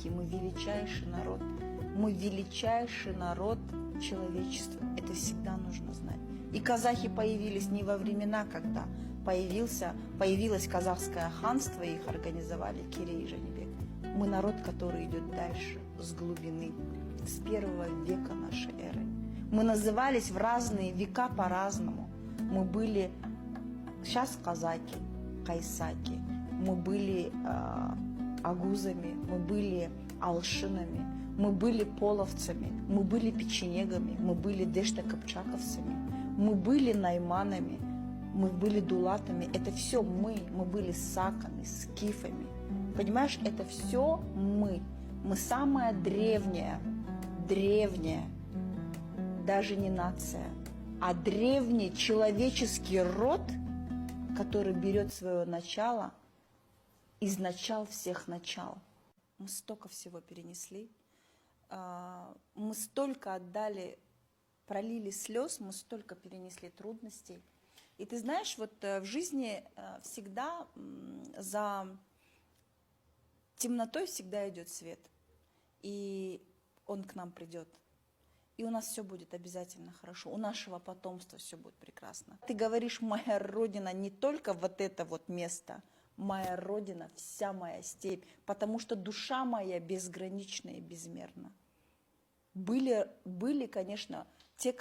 казаки, мы величайший народ. Мы величайший народ человечества. Это всегда нужно знать. И казахи появились не во времена, когда появилось казахское ханство, и их организовали Керей и Жанибек. Мы народ, который идет дальше, с глубины, с 1 века нашей эры. Мы назывались в разные века по-разному. Мы были сейчас казаки, кайсаки, мы были агузами, мы были алшинами, мы были половцами, мы были печенегами, мы были дешта-кыпчаковцами, мы были найманами, мы были дулатами. Это все мы были саками, скифами. Понимаешь, это все мы. Мы самая древняя, даже не нация, а древний человеческий род, который берет свое начало из начал всех начал. Мы столько всего перенесли, мы столько отдали, пролили слез, мы столько перенесли трудностей. И ты знаешь, вот в жизни всегда за темнотой всегда идет свет, и он к нам придет. И у нас все будет обязательно хорошо, у нашего потомства все будет прекрасно. Ты говоришь, моя родина не только вот это вот место, моя родина, вся моя степь, потому что душа моя безгранична и безмерна. Были, конечно, те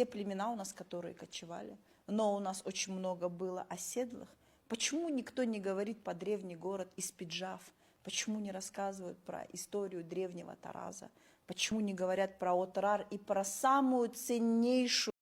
племена у нас, которые кочевали, но у нас очень много было оседлых. Почему никто не говорит про древний город Испиджав? Почему не рассказывают про историю древнего Тараза? Почему не говорят про Отрар и про самую ценнейшую